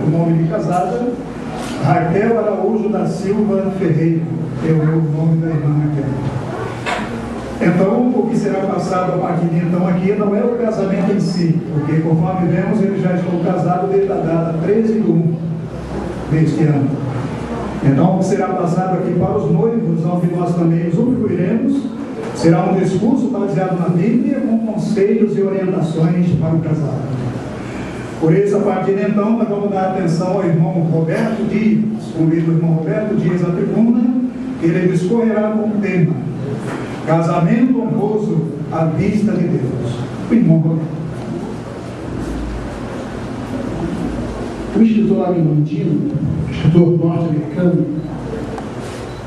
o nome de casada, Raquel Araújo da Silva Ferreira, que é o nome da irmã Raquel. Então, o que será passado a partir de então aqui não é o casamento em si, porque conforme vemos, eles já estão casados desde a data 13/1 deste ano. Então, o que será passado aqui para os noivos, onde nós também usufruiremos, será um discurso baseado na Bíblia, com conselhos e orientações para o casado. Por isso, a partir de então, nós vamos dar atenção ao irmão Roberto Dias, convido o irmão Roberto Dias à tribuna, que ele discorrerá com o tema Casamento honroso à vista de Deus. O irmão Roberto. O escritor argentino, escritor norte-americano,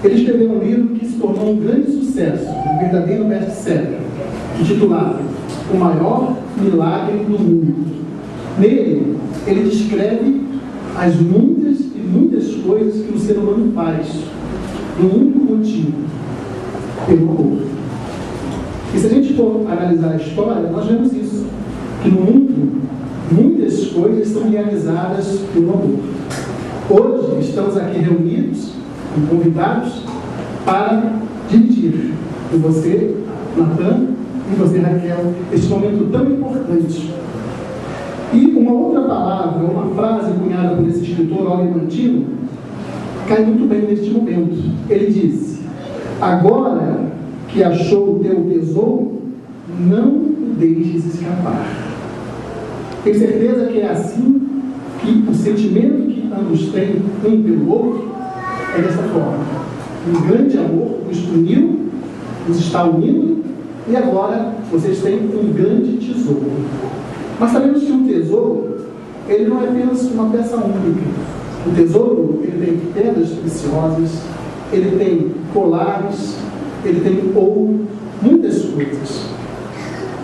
ele escreveu um livro que se tornou um grande sucesso, um verdadeiro best-seller, intitulado O Maior Milagre do Mundo. Nele, ele descreve as muitas e muitas coisas que o ser humano faz, no único motivo, pelo amor. E se a gente for analisar a história, nós vemos isso, que no mundo, muitas coisas são realizadas pelo amor. Hoje, estamos aqui reunidos, convidados, para dividir com você, Natan, e você, Raquel, este momento tão importante. E uma outra palavra, uma frase cunhada por esse escritor argentino, cai muito bem neste momento. Ele disse: agora que achou o teu tesouro, não o deixes escapar. Tenho certeza que é assim que o sentimento que ambos têm um pelo outro é dessa forma. Um grande amor nos uniu, nos está unindo, e agora vocês têm um grande tesouro. Mas sabemos que o tesouro, ele não é apenas uma peça única. O tesouro, ele tem pedras preciosas, ele tem colares, ele tem ouro, muitas coisas.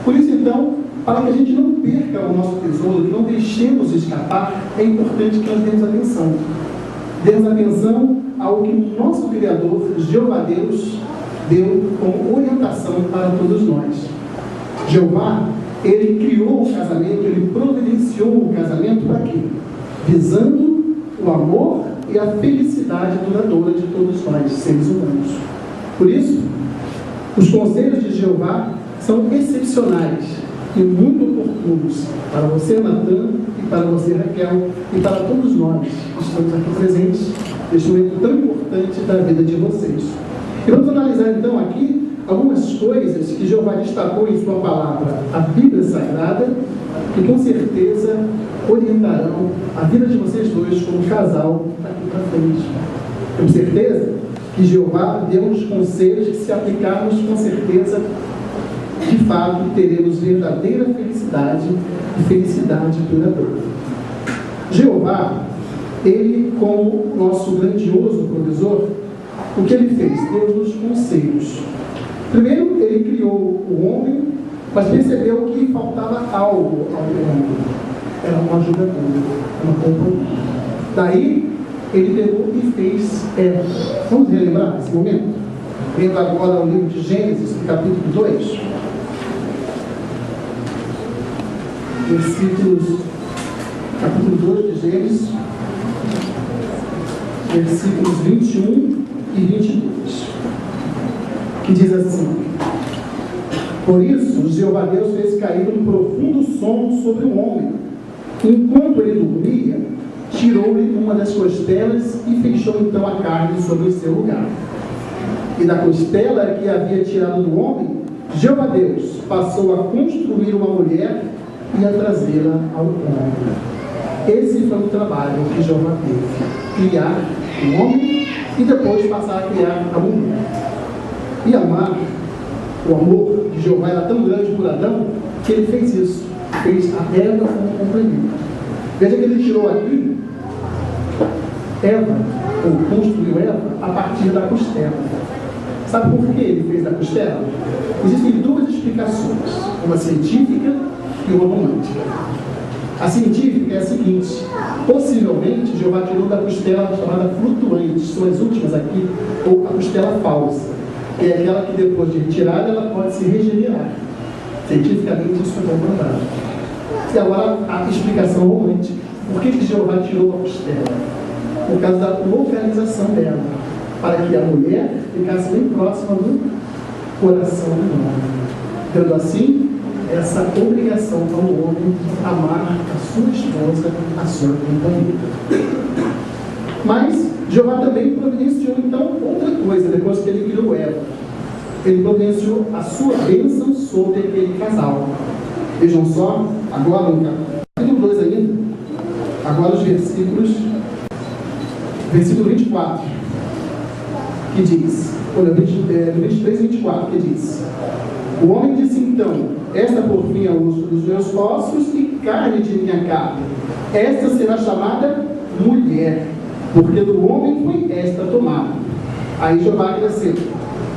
Por isso, então, para que a gente não perca o nosso tesouro, que não deixemos escapar, é importante que nós demos atenção. Demos atenção ao que o nosso Criador, Jeová Deus, deu como orientação para todos nós. Jeová, ele criou o casamento, ele providenciou o casamento para quê? Visando o amor e a felicidade duradoura de todos nós, seres humanos. Por isso, os conselhos de Jeová são excepcionais e muito oportunos para você, Natan, e para você, Raquel, e para todos nós que estamos aqui presentes neste momento tão importante da vida de vocês. E vamos analisar então aqui algumas coisas que Jeová destacou em sua palavra, a Bíblia Sagrada, que com certeza orientarão a vida de vocês dois como casal daqui para frente. Com certeza que Jeová deu-nos conselhos que, se aplicarmos, com certeza, de fato, teremos verdadeira felicidade e felicidade duradoura. Jeová, ele, como nosso grandioso provisor, o que ele fez? Deu-nos conselhos. Primeiro, ele criou o homem, mas percebeu que faltava algo ao homem. Era uma ajudadora, uma companhia. Daí, ele pegou e fez Eva. Vamos relembrar esse momento? Vendo agora o livro de Gênesis, capítulo 2. Capítulo 2 de Gênesis, versículos 21 e 22, que diz assim: por isso, Jeová Deus fez cair um profundo sono sobre o homem. Enquanto ele dormia, tirou-lhe uma das costelas e fechou então a carne sobre o seu lugar. E da costela que havia tirado do homem, Jeová Deus passou a construir uma mulher e a trazê-la ao homem. Esse foi o trabalho que Jeová teve: criar o homem e depois passar a criar a mulher. E amar, o amor de Jeová era tão grande por Adão, que ele fez isso, fez a Eva como complemento. Veja que ele tirou aqui Eva, ou construiu Eva, a partir da costela. Sabe por que ele fez da costela? Existem duas explicações, uma científica e uma romântica. A científica é a seguinte: possivelmente Jeová tirou da costela chamada flutuante, são as últimas aqui, ou a costela falsa, que é aquela que depois de retirada ela pode se regenerar. Cientificamente isso foi comprovado. E agora a explicação romântica Por que Jeová tirou a costela? Por causa da localização dela, para que a mulher ficasse bem próxima do coração do homem, dando assim essa obrigação ao homem amar a sua esposa, a sua companheira. Mas Jeová também providenciou então outra coisa, depois que ele criou Eva. Ele providenciou a sua bênção sobre aquele casal. Vejam só, agora no capítulo 2 ainda, agora os versículo 24, que diz, olha, 23 e 24, que diz: o homem disse então: esta por fim é o osso dos meus ossos e carne de minha carne. Esta será chamada mulher, porque do homem foi esta tomada. Aí Jeová acrescenta: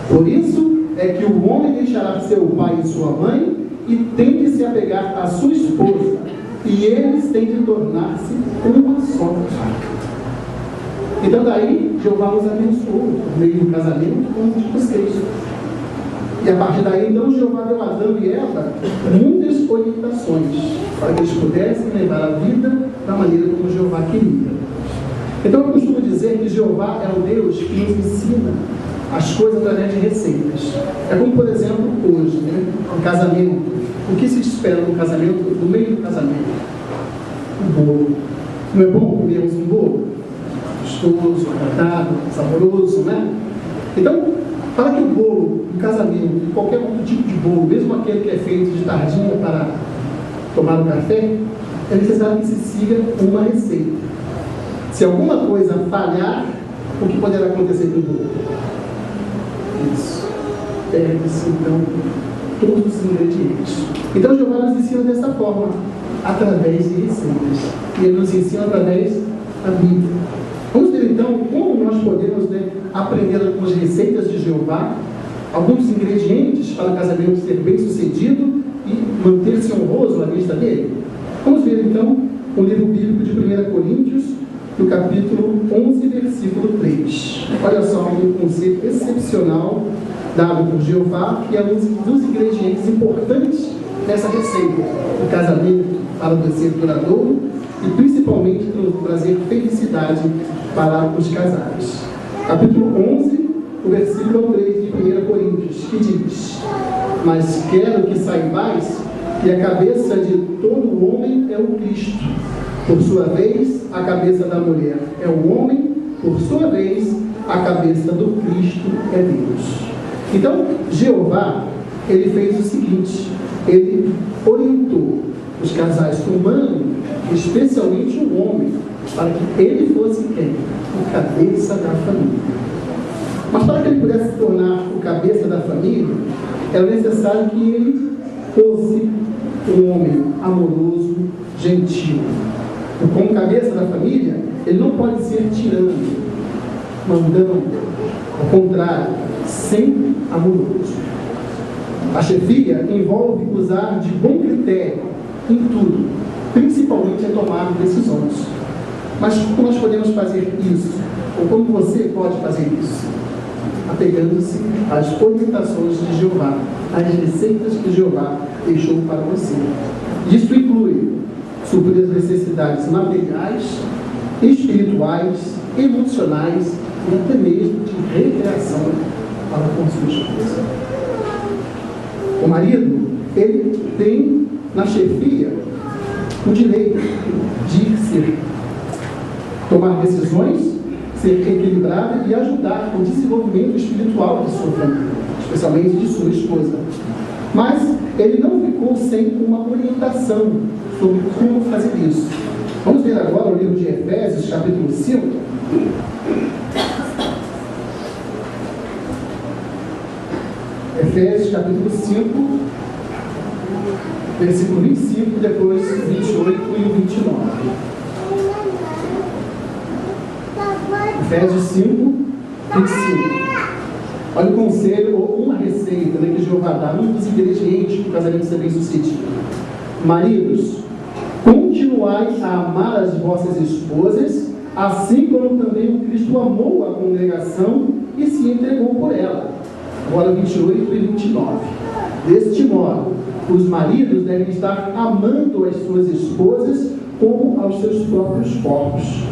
por isso é que o homem deixará seu pai e sua mãe e tem que se apegar à sua esposa, e eles têm de tornar-se uma só carne. Então daí Jeová nos abençoou por meio do casamento com os vocês. E a partir daí então Jeová deu a Adão e Eva muitas orientações para que eles pudessem levar a vida da maneira como Jeová queria. Então eu costumo dizer que Jeová é o Deus que nos ensina as coisas através de receitas. É como, por exemplo, hoje, o casamento. O que se espera no casamento, no meio do casamento? Um bolo. Não é bom comermos um bolo? Gostoso, agradado, saboroso, né? Então, para que o bolo, o casamento, qualquer outro tipo de bolo, mesmo aquele que é feito de tardinha para tomar um café, é necessário que se siga uma receita. Se alguma coisa falhar, o que poderá acontecer com o bolo? Isso. Perde-se, então, todos os ingredientes. Então, Jeová nos ensina dessa forma, através de receitas. E ele nos ensina através da Bíblia. Vamos ver, então, como nós podemos aprender algumas receitas de Jeová, alguns ingredientes para o casamento ser bem sucedido e manter-se honroso à vista dele. Vamos ver, então, o livro bíblico de 1 Coríntios, no capítulo 11, versículo 3. Olha só um conceito excepcional dado por Jeová, que é um dos ingredientes importantes nessa receita do casamento para o ser duradouro e principalmente trazer felicidade para os casais. Capítulo 11, o versículo 3 de 1 Coríntios, que diz: mas quero que saibais que a cabeça de todo homem é o Cristo. Por sua vez, a cabeça da mulher é o homem. Por sua vez, a cabeça do Cristo é Deus. Então, Jeová, ele fez o seguinte: ele orientou os casais, tomando especialmente o homem, para que ele fosse quem? O cabeça da família. Mas para que ele pudesse se tornar o cabeça da família, era necessário que ele fosse um homem amoroso, gentil. Como cabeça da família, ele não pode ser tirano, mandando, ao contrário, sempre amoroso. A chefia envolve usar de bom critério em tudo, principalmente em tomar decisões. Mas como nós podemos fazer isso? Ou como você pode fazer isso? Apegando-se às orientações de Jeová, às receitas que Jeová deixou para você. Isso inclui suprir as necessidades materiais, espirituais, emocionais e até mesmo de recreação para com sua esposa. O marido, ele tem na chefia o direito de tomar decisões, ser equilibrado e ajudar no desenvolvimento espiritual de sua família, especialmente de sua esposa. Mas ele não ficou sem uma orientação sobre como fazer isso. Vamos ver agora o livro de Efésios, capítulo 5. Efésios, capítulo 5, versículo 25, depois 28 e 29. Efésios 5, 25. Olha o conselho, ou uma receita que Jeová dá, um dos ingredientes para o casamento ser bem sucedido. Maridos, continuai a amar as vossas esposas, assim como também o Cristo amou a congregação e se entregou por ela. Agora 28 e 29. Deste modo, os maridos devem estar amando as suas esposas como aos seus próprios corpos.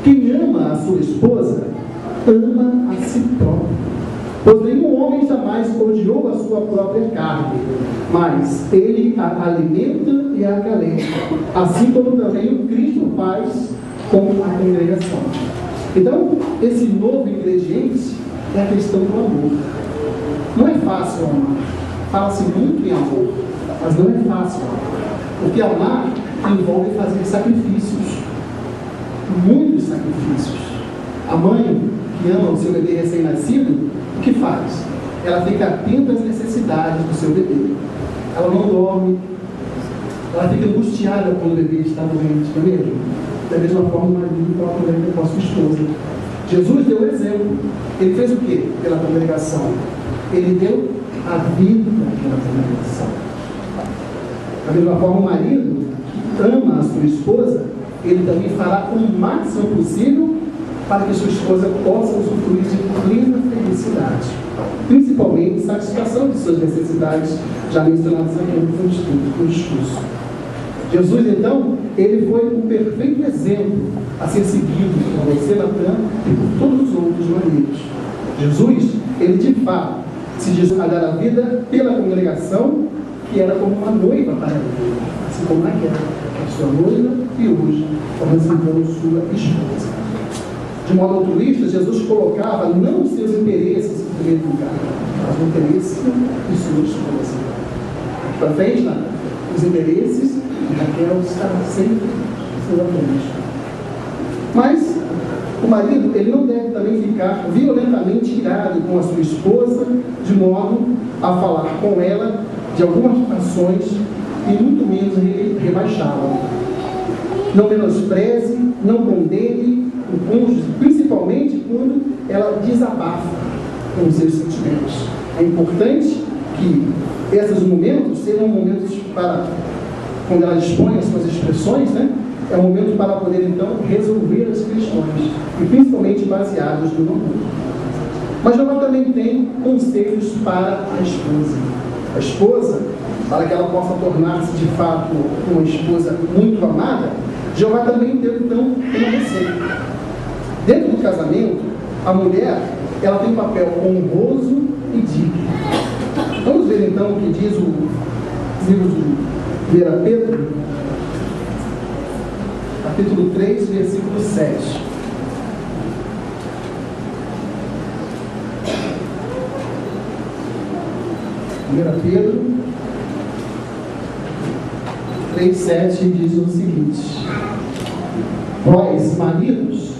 Quem ama a sua esposa, ama a si próprio. Pois nenhum homem jamais odiou a sua própria carne, mas ele a alimenta e a acalenta, assim como também o Cristo faz com a congregação. Então, esse novo ingrediente é a questão do amor. Não é fácil amar. Fala-se muito em amor, mas não é fácil amar. Porque amar envolve fazer sacrifícios, muitos sacrifícios. A mãe que ama o seu bebê recém-nascido, o que faz? Ela fica atenta às necessidades do seu bebê. Ela não dorme, ela fica angustiada quando o bebê está doente, não é mesmo? Da mesma forma, o marido coloca o bebê com a sua esposa. Jesus deu o exemplo. Ele fez o quê? Pela congregação. Ele deu a vida daquela congregação. Da mesma forma, o marido que ama a sua esposa, ele também fará o máximo possível para que sua esposa possa usufruir de plena felicidade, principalmente satisfação de suas necessidades, já mencionadas aqui no discurso. Jesus, então, ele foi um perfeito exemplo a ser seguido por você, Natan, e por todos os outros maridos. Jesus, ele de fato se dispôs a dar a vida pela congregação, que era como uma noiva para ele, assim como naquela, que é sua noiva e hoje, representando sua esposa. De modo altruísta, Jesus colocava não os seus interesses em primeiro lugar, mas o interesse de sua esposa. Aqui para frente, os interesses de Raquel estavam sempre exatamente. Mas o marido, ele não deve também ficar violentamente irado com a sua esposa, de modo a falar com ela de algumas ações e muito menos rebaixá-la. Não menospreze, não condene o cônjuge, principalmente quando ela desabafa com os seus sentimentos. É importante que esses momentos sejam momentos para, quando ela dispõe as suas expressões, né? É um momento para poder então resolver as questões, e principalmente baseados no amor. Mas Jeová também tem conselhos para a esposa. A esposa, para que ela possa tornar-se de fato uma esposa muito amada, Jeová também deu então uma receita. Dentro do casamento, a mulher, ela tem um papel honroso e digno. Vamos ver então o que diz o livro de 1 Pedro, capítulo 3, versículo 7. 1 Pedro 3,7 diz o seguinte: vós, maridos,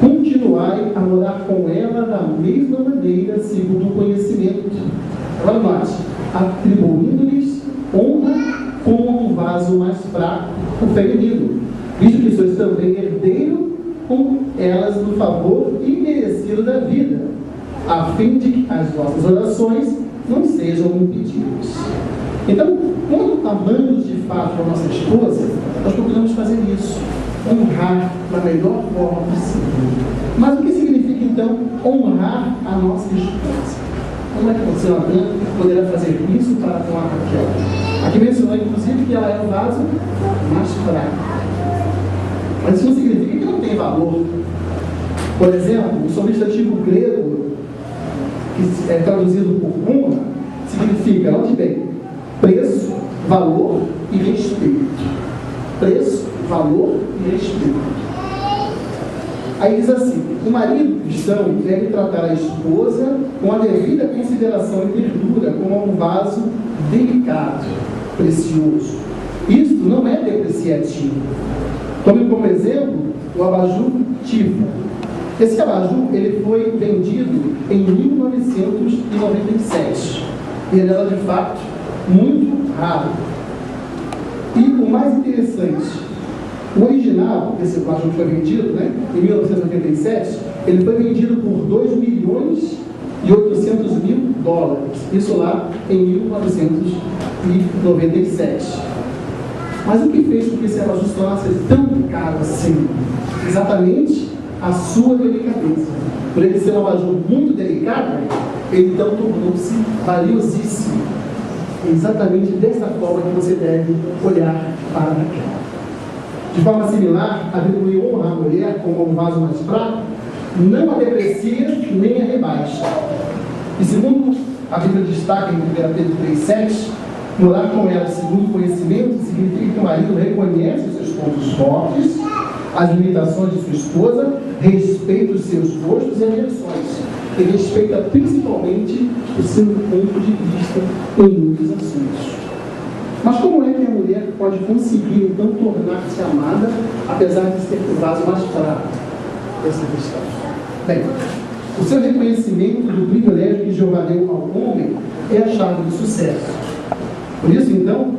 continuai a morar com ela da mesma maneira, segundo o conhecimento. Agora note, atribuindo-lhes honra como um vaso mais fraco, o feminino, visto que sois também herdeiro com elas do favor imerecido da vida, a fim de que as vossas orações não sejam impedidas. Então, quando amamos de fato a nossa esposa, nós procuramos fazer isso, honrar da melhor forma possível. Mas o que significa então honrar a nossa esposa? Como é que você, Natan, poderá fazer isso para com a Raquel? Aqui mencionou inclusive que ela é um vaso mais fraco. Mas isso não significa que não tem valor. Por exemplo, o substantivo grego, que é traduzido por honra, significa, note bem, preço, valor e respeito. Preço, valor e respeito. Aí diz assim: o marido cristão deve tratar a esposa com a devida consideração e ternura, como um vaso delicado, precioso. Isto não é depreciativo. Tome como exemplo o abajur Tifa. Esse abajur ele foi vendido em 1997. E ele era de fato muito raro. E o mais interessante, o original desse abajur que foi vendido, né, em 1987, ele foi vendido por $2.800.000. Isso lá em 1997. Mas o que fez com que esse abajur se tornasse tão caro assim? Exatamente a sua delicadeza. Por ele ser um abajur muito delicado, ele então tornou-se valiosíssimo. É exatamente dessa forma que você deve olhar para Raquel. De forma similar, a Bíblia honra a mulher como um vaso mais fraco, não a deprecia nem a rebaixa. E segundo a Bíblia destaca em 1 Pedro 3,7, morar com ela segundo o conhecimento significa que o marido reconhece os seus pontos fortes, as limitações de sua esposa, respeita os seus gostos e aversões, e respeita principalmente o seu ponto de vista em muitos assuntos. Mas como é que a mulher pode conseguir, então, tornar-se amada, apesar de ser o vaso mais fraco? Essa é a questão. Bem, o seu reconhecimento do privilégio que Jeová deu ao homem é a chave do sucesso. Por isso, então,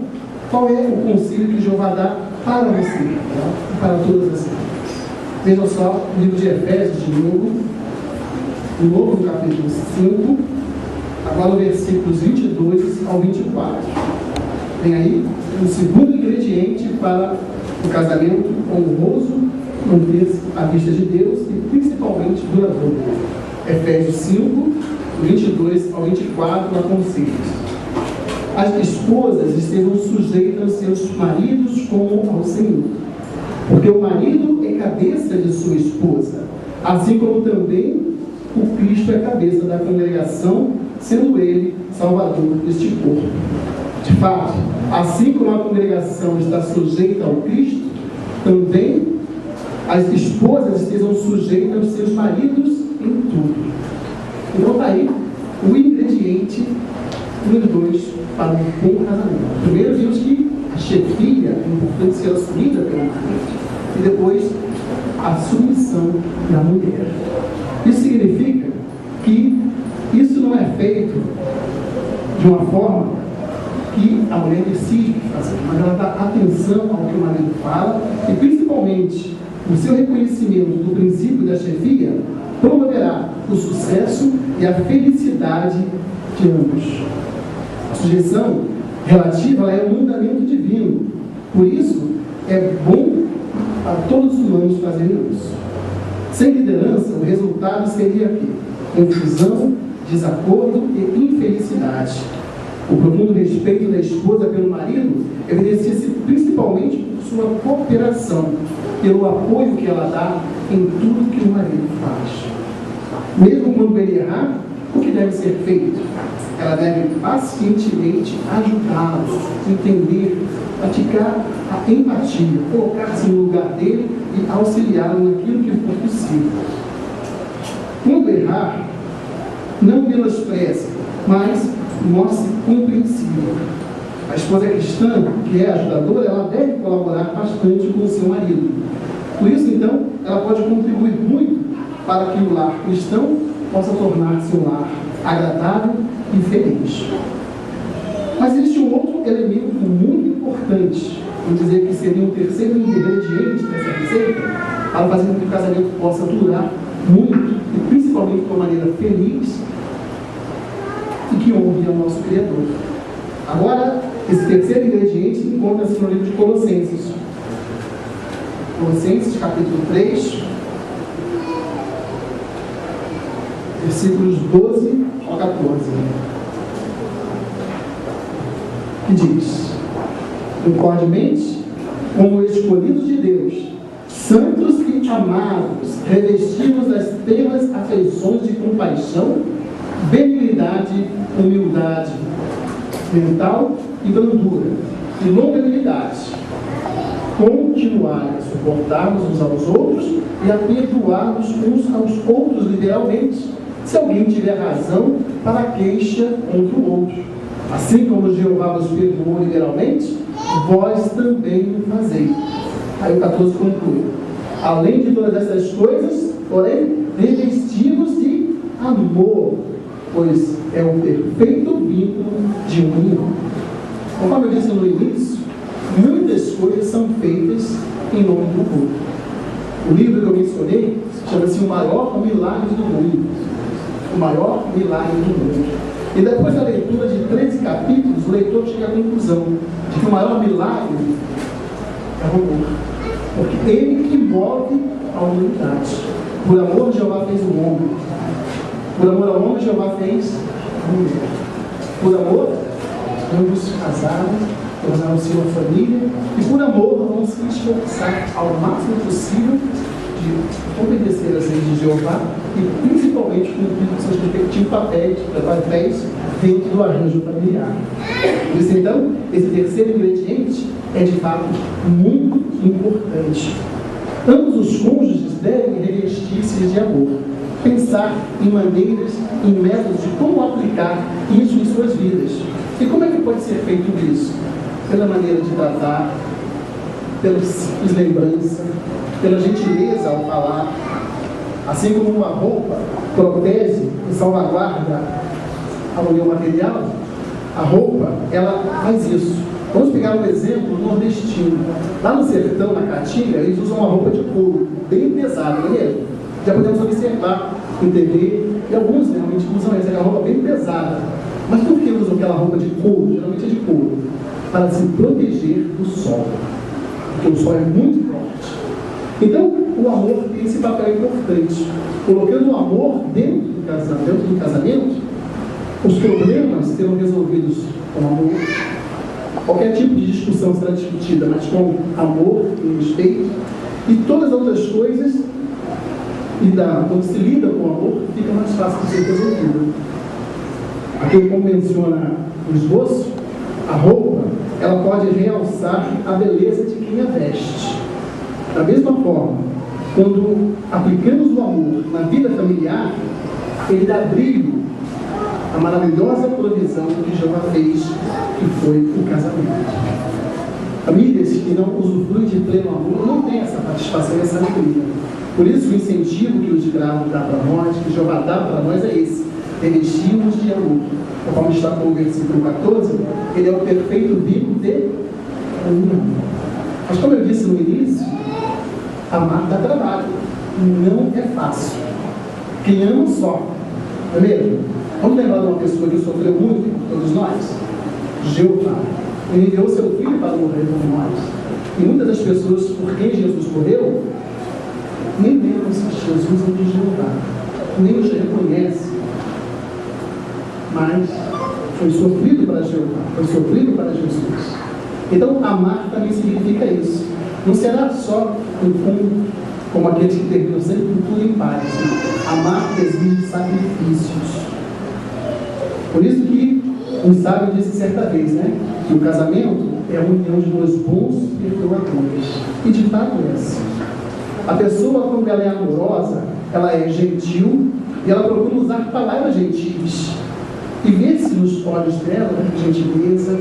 qual é o conselho que Jeová dá para você e para todas as pessoas? Vejam só o livro de Efésios, de novo, no capítulo 5, agora no versículos 22 ao 24. Tem aí um segundo ingrediente para o casamento honroso, manter-se à vista de Deus e principalmente duradouro. Efésios 5, 22 ao 24, aconselhos. As esposas estejam sujeitas aos seus maridos como ao Senhor, porque o marido é cabeça de sua esposa, assim como também o Cristo é cabeça da congregação, sendo ele salvador deste corpo. De fato, assim como a congregação está sujeita ao Cristo, também as esposas estejam sujeitas aos seus maridos em tudo. Então está aí o ingrediente dos dois para um bom casamento. Primeiro vimos que a chefia é importante ser assumida pelo marido, e depois a submissão da mulher. Isso significa que isso não é feito de uma forma que a mulher decide fazer, mas ela dá atenção ao que o marido fala e principalmente o seu reconhecimento do princípio da chefia promoverá o sucesso e a felicidade de ambos. A sujeição relativa é um mandamento divino, por isso é bom para todos os humanos fazerem isso. Sem liderança, o resultado seria aqui: confusão, desacordo e infelicidade. O profundo respeito da esposa pelo marido evidencia-se principalmente por sua cooperação, pelo apoio que ela dá em tudo que o marido faz. Mesmo quando ele errar, o que deve ser feito? Ela deve pacientemente ajudá-lo, entender, praticar a empatia, colocar-se no lugar dele e auxiliá-lo naquilo que for possível. Quando errar, não menospreze, mas mostre compreensível. A esposa cristã, que é ajudadora, ela deve colaborar bastante com o seu marido. Por isso, então, ela pode contribuir muito para que o lar cristão possa tornar-se um lar agradável e feliz. Mas existe um outro elemento muito importante, vamos dizer que seria um terceiro ingrediente dessa receita, para fazer com que o casamento possa durar muito e principalmente de uma maneira feliz e que honre ao nosso Criador. Agora, esse terceiro ingrediente encontra-se no livro de Colossenses. Colossenses, capítulo 3, versículos 12 ao 14. Que diz: concordemente, como escolhidos de Deus, santos e amados, revestidos das plenas afeições de compaixão, benignidade, humildade mental e brandura, e longanimidade, continuar a suportar-nos uns aos outros e a perdoar-nos uns aos outros liberalmente, se alguém tiver razão para queixa contra o outro. Assim como Jeová vos perdoou liberalmente, vós também o fazeis. Aí o 14 conclui: além de todas essas coisas, porém, revestivos de amor, pois é o perfeito vínculo de união. Conforme eu disse no início, muitas coisas são feitas em nome do outro. O livro que eu mencionei chama-se O Maior Milagre do Mundo. O Maior Milagre do Mundo. E depois da leitura de 13 capítulos, o leitor chega à conclusão de que o maior milagre é o amor. Porque ele que move a humanidade. Por amor, Jeová fez o homem. Por amor ao homem, Jeová fez a mulher. Por amor, ambos casaram, tornaram-se uma família e, por amor, vão se esforçar ao máximo possível de obedecer às leis de Jeová e, principalmente, cumprir seus respectivos papéis dentro do arranjo familiar. Por isso, então, esse terceiro ingrediente é, de fato, muito importante. Ambos os cônjuges devem revestir-se de amor, pensar em maneiras, em métodos de como aplicar isso em suas vidas. E como é que pode ser feito isso? Pela maneira de tratar, pela simples lembrança, pela gentileza ao falar. Assim como uma roupa protege e salvaguarda a união material, a roupa, ela faz isso. Vamos pegar um exemplo nordestino. Lá no sertão, na Caatinga, eles usam uma roupa de couro, bem pesada, não é mesmo? Já podemos observar em TV, e alguns realmente usam essa roupa bem pesada. Mas por que usam aquela roupa de couro? Geralmente é de couro. Para se proteger do sol. Porque o sol é muito forte. Então, o amor tem esse papel importante. Colocando o amor dentro do casamento, os problemas serão resolvidos com amor. Qualquer tipo de discussão será discutida, mas com amor e respeito. E todas as outras coisas, quando se lida com amor, fica mais fácil de ser resolvida. Aqui, como menciona o esboço, a roupa, ela pode realçar a beleza de quem a veste. Da mesma forma, quando aplicamos o amor na vida familiar, ele dá brilho à maravilhosa provisão que Jeová fez, que foi o casamento. Famílias que não usufruem de pleno amor não têm essa satisfação e essa alegria. Por isso, o incentivo que o escravo dá para nós, que Jeová dá para nós, é esse: revestimos de amor. Conforme está com o versículo 14, ele é o perfeito vinho de união. Mas, como eu disse no início, amar dá trabalho. Não é fácil. Quem ama só, não é mesmo? Vamos lembrar de uma pessoa que sofreu muito, todos nós? Jeová. Ele enviou seu filho para morrer por nós. E muitas das pessoas por quem Jesus morreu nem lembram se Jesus é de Jeová, nem os reconhece. Mas foi sofrido para Jeová, foi sofrido para Jesus. Então, amar também significa isso. Não será só um fundo, como aqueles que terminam sempre com tudo em paz. Amar exige sacrifícios. Por isso que um sábio disse certa vez, que o casamento é a união de dois bons perdoadores. E de fato é assim. A pessoa, quando ela é amorosa, ela é gentil e ela procura usar palavras gentis. E vê-se nos olhos dela gentileza,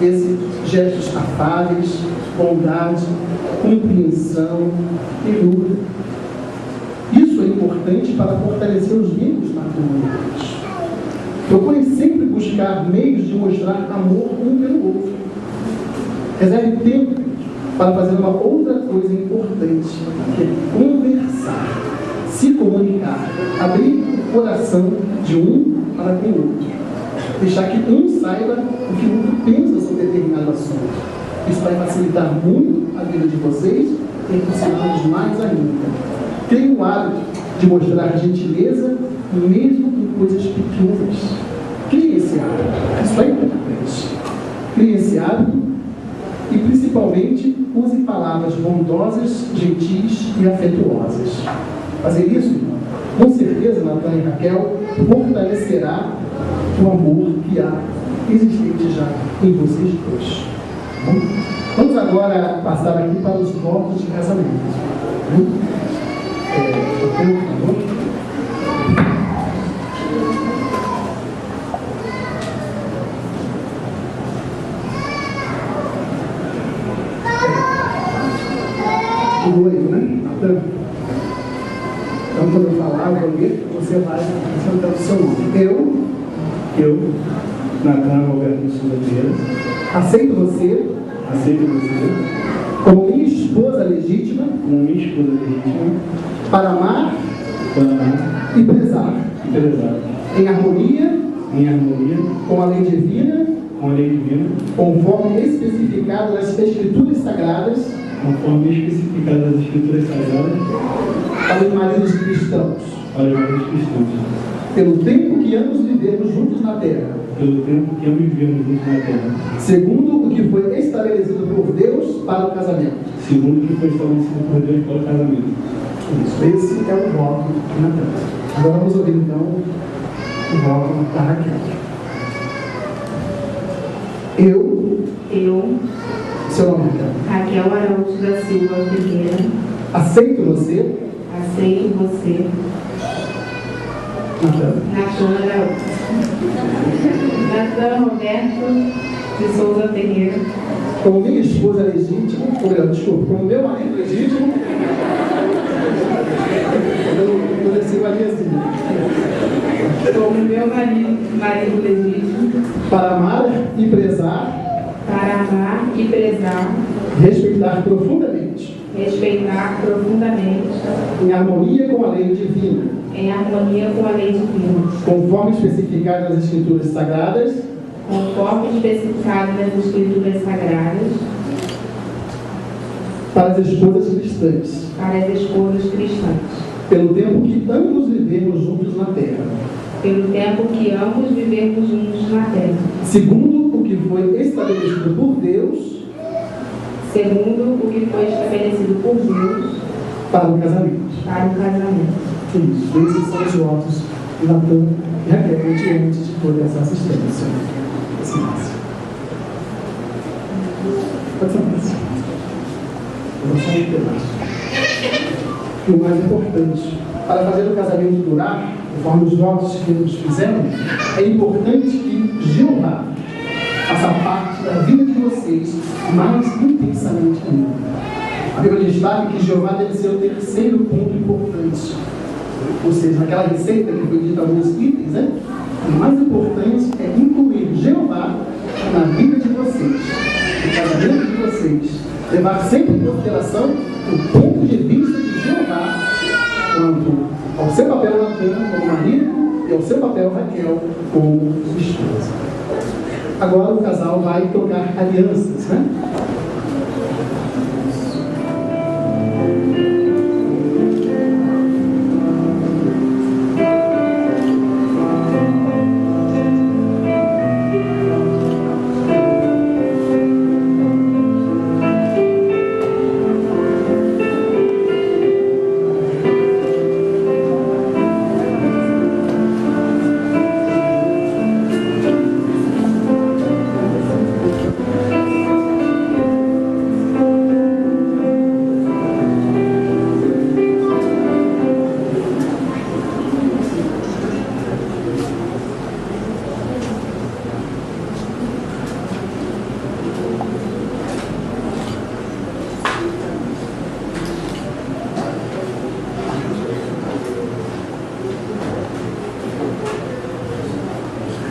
vê-se gestos afáveis, bondade, compreensão, ternura. Isso é importante para fortalecer os vínculos matrimoniais. Procure sempre buscar meios de mostrar amor um pelo outro. Reserve tempo para fazer uma outra coisa importante, que é conversar, se comunicar, abrir o coração de um para com o outro. Deixar que um saiba o que o outro pensa sobre determinado assunto. Isso vai facilitar muito a vida de vocês e ensiná-los mais ainda. Tenha o hábito de mostrar gentileza mesmo em coisas pequenas. Crie esse hábito. Isso é importante. Crie esse hábito e, principalmente, use palavras bondosas, gentis e afetuosas. Fazer isso, irmão, com certeza, Natan e Raquel, fortalecerá o amor que há existente já em vocês dois. Vamos agora passar aqui para os votos de casamento. Por favor. O noivo, Natan? Então, quando eu falar, eu vou ler, você vai apresentar o seu nome. Eu, Natan Roberto Souza Pereira, aceito você como minha esposa legítima, para amar e prezar, em harmonia com a lei divina, conforme especificado nas Escrituras Sagradas, para os maridos cristãos, pelo tempo que ambos vivemos juntos na terra, segundo o que que foi estabelecido por Deus para o casamento. Segundo o que foi estabelecido por Deus para o casamento. Isso, esse é o voto de Natan. Agora vamos ouvir então o voto da Raquel. Eu, Seu nome, Raquel. Raquel Araújo da Silva Figueira, Aceito você, aceito você, Natan Roberto de Souza Ferreira, como minha esposa legítima, ou melhor, desculpa, como meu marido legítimo, eu desci a linhazinha, como meu marido legítimo, para amar e prezar, respeitar profundamente, em harmonia com a lei divina, conforme especificado nas Escrituras Sagradas, para as esposas cristãs, pelo tempo que ambos vivermos juntos na terra, segundo o que foi estabelecido por Deus, para o casamento. Isso, esses são os votos de Natan e Raquel diante de toda essa assistência. Pode ser mais. Eu vou só um pedaço. E o mais importante, para fazer o casamento durar, conforme os votos que nos fizeram, é importante que Jeová faça parte da vida de vocês mais intensamente ainda. A Bíblia diz lá que Jeová deve ser o terceiro ponto importante. Ou seja, naquela receita que foi dita alguns itens, né? O mais importante é incluir Jeová na vida de vocês, no casamento de vocês. Levar sempre em consideração o ponto de vista de Jeová quanto ao seu papel Natan como marido e ao seu papel Raquel como esposa. Agora o casal vai tocar alianças, né?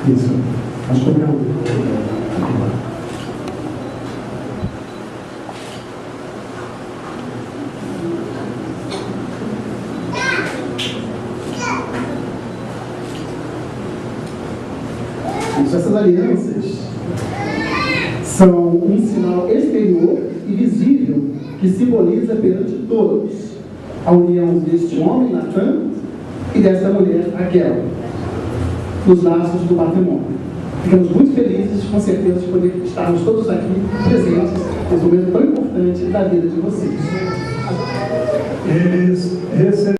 Isso. Acho que eu quero. Essas alianças são um sinal exterior e visível que simboliza perante todos a união deste homem, Natan, e desta mulher, Raquel, nos laços do matrimônio. Ficamos muito felizes, com certeza, de poder estarmos todos aqui presentes nesse momento tão importante da vida de vocês. Eles receberam